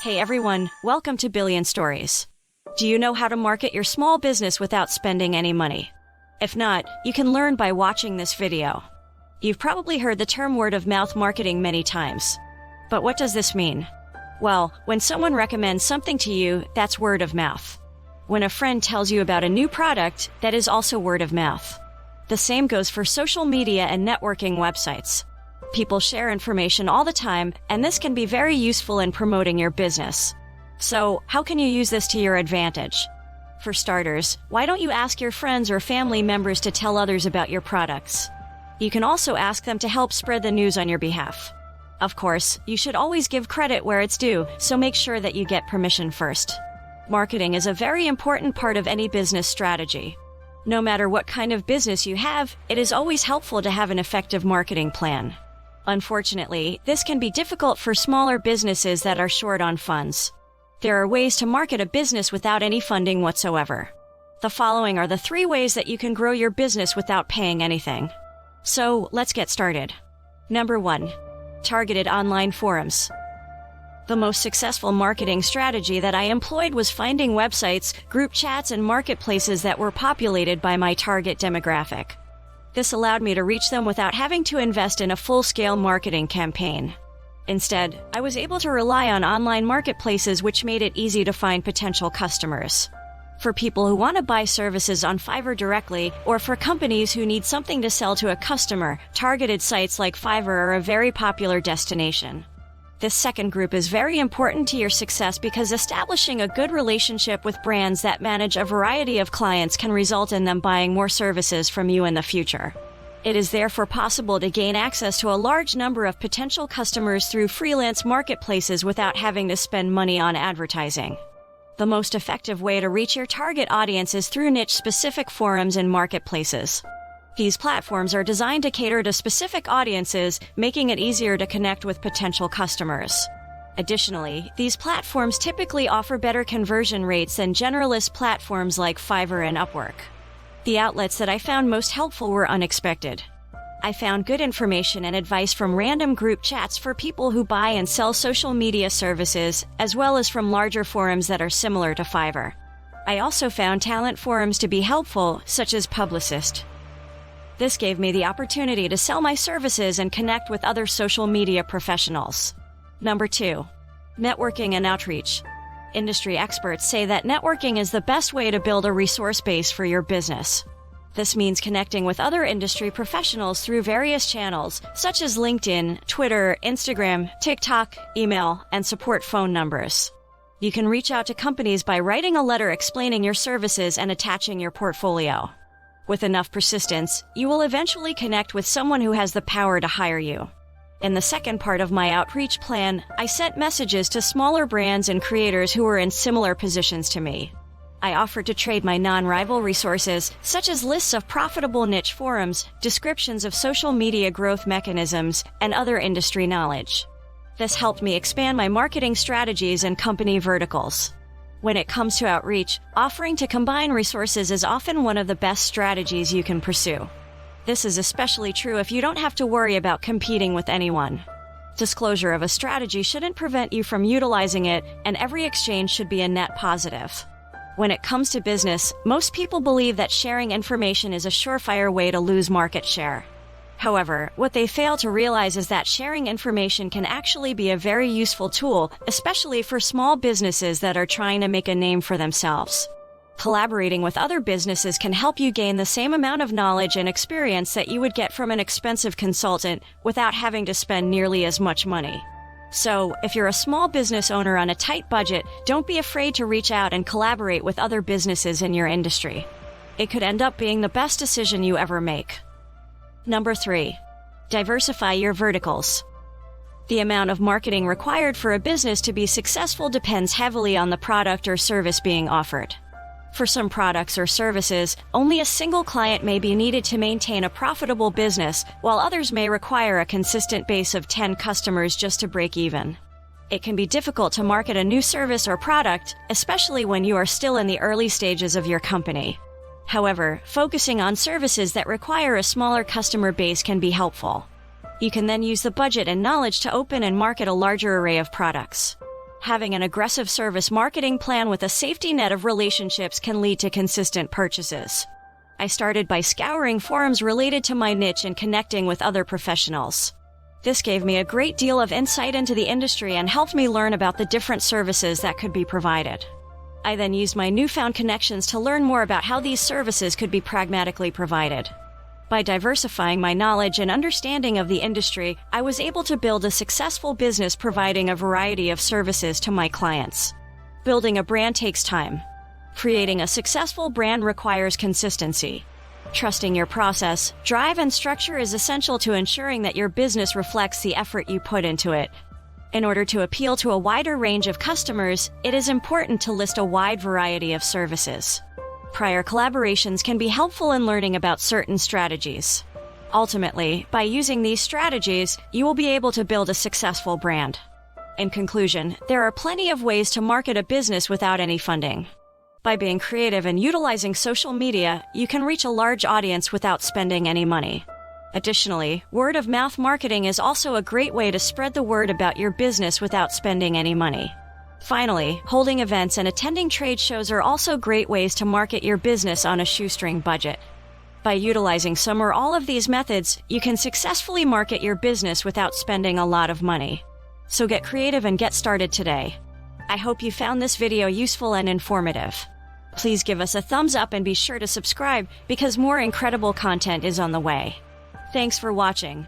Hey everyone, welcome to Billion Stories. Do you know how to market your small business without spending any money? If not, you can learn by watching this video. You've probably heard the term word of mouth marketing many times. But what does this mean? Well, when someone recommends something to you, that's word of mouth. When a friend tells you about a new product, that is also word of mouth. The same goes for social media and networking websites. People share information all the time, and this can be very useful in promoting your business. So, how can you use this to your advantage? For starters, why don't you ask your friends or family members to tell others about your products? You can also ask them to help spread the news on your behalf. Of course, you should always give credit where it's due, so make sure that you get permission first. Marketing is a very important part of any business strategy. No matter what kind of business you have, it is always helpful to have an effective marketing plan. Unfortunately, this can be difficult for smaller businesses that are short on funds. There are ways to market a business without any funding whatsoever. The following are the 3 ways that you can grow your business without paying anything. So, let's get started. Number 1. Targeted online forums. The most successful marketing strategy that I employed was finding websites, group chats, and marketplaces that were populated by my target demographic. This allowed me to reach them without having to invest in a full-scale marketing campaign. Instead, I was able to rely on online marketplaces which made it easy to find potential customers. For people who want to buy services on Fiverr directly, or for companies who need something to sell to a customer, targeted sites like Fiverr are a very popular destination. This second group is very important to your success because establishing a good relationship with brands that manage a variety of clients can result in them buying more services from you in the future. It is therefore possible to gain access to a large number of potential customers through freelance marketplaces without having to spend money on advertising. The most effective way to reach your target audience is through niche-specific forums and marketplaces. These platforms are designed to cater to specific audiences, making it easier to connect with potential customers. Additionally, these platforms typically offer better conversion rates than generalist platforms like Fiverr and Upwork. The outlets that I found most helpful were unexpected. I found good information and advice from random group chats for people who buy and sell social media services, as well as from larger forums that are similar to Fiverr. I also found talent forums to be helpful, such as Publicist. This gave me the opportunity to sell my services and connect with other social media professionals. Number 2. Networking and outreach. Industry experts say that networking is the best way to build a resource base for your business. This means connecting with other industry professionals through various channels, such as LinkedIn, Twitter, Instagram, TikTok, email, and support phone numbers. You can reach out to companies by writing a letter explaining your services and attaching your portfolio. With enough persistence, you will eventually connect with someone who has the power to hire you. In the second part of my outreach plan, I sent messages to smaller brands and creators who were in similar positions to me. I offered to trade my non-rival resources, such as lists of profitable niche forums, descriptions of social media growth mechanisms, and other industry knowledge. This helped me expand my marketing strategies and company verticals. When it comes to outreach, offering to combine resources is often one of the best strategies you can pursue. This is especially true if you don't have to worry about competing with anyone. Disclosure of a strategy shouldn't prevent you from utilizing it, and every exchange should be a net positive. When it comes to business, most people believe that sharing information is a surefire way to lose market share. However, what they fail to realize is that sharing information can actually be a very useful tool, especially for small businesses that are trying to make a name for themselves. Collaborating with other businesses can help you gain the same amount of knowledge and experience that you would get from an expensive consultant without having to spend nearly as much money. So, if you're a small business owner on a tight budget, don't be afraid to reach out and collaborate with other businesses in your industry. It could end up being the best decision you ever make. Number 3. Diversify your verticals. The amount of marketing required for a business to be successful depends heavily on the product or service being offered. For some products or services, only a single client may be needed to maintain a profitable business, while others may require a consistent base of 10 customers just to break even. It can be difficult to market a new service or product, especially when you are still in the early stages of your company. However, focusing on services that require a smaller customer base can be helpful. You can then use the budget and knowledge to open and market a larger array of products. Having an aggressive service marketing plan with a safety net of relationships can lead to consistent purchases. I started by scouring forums related to my niche and connecting with other professionals. This gave me a great deal of insight into the industry and helped me learn about the different services that could be provided. I then used my newfound connections to learn more about how these services could be pragmatically provided. By diversifying my knowledge and understanding of the industry, I was able to build a successful business providing a variety of services to my clients. Building a brand takes time. Creating a successful brand requires consistency. Trusting your process, drive, and structure is essential to ensuring that your business reflects the effort you put into it. In order to appeal to a wider range of customers, it is important to list a wide variety of services. Prior collaborations can be helpful in learning about certain strategies. Ultimately, by using these strategies, you will be able to build a successful brand. In conclusion, there are plenty of ways to market a business without any funding. By being creative and utilizing social media, you can reach a large audience without spending any money. Additionally, word-of-mouth marketing is also a great way to spread the word about your business without spending any money. Finally, holding events and attending trade shows are also great ways to market your business on a shoestring budget. By utilizing some or all of these methods, you can successfully market your business without spending a lot of money. So get creative and get started today. I hope you found this video useful and informative. Please give us a thumbs up and be sure to subscribe because more incredible content is on the way. Thanks for watching.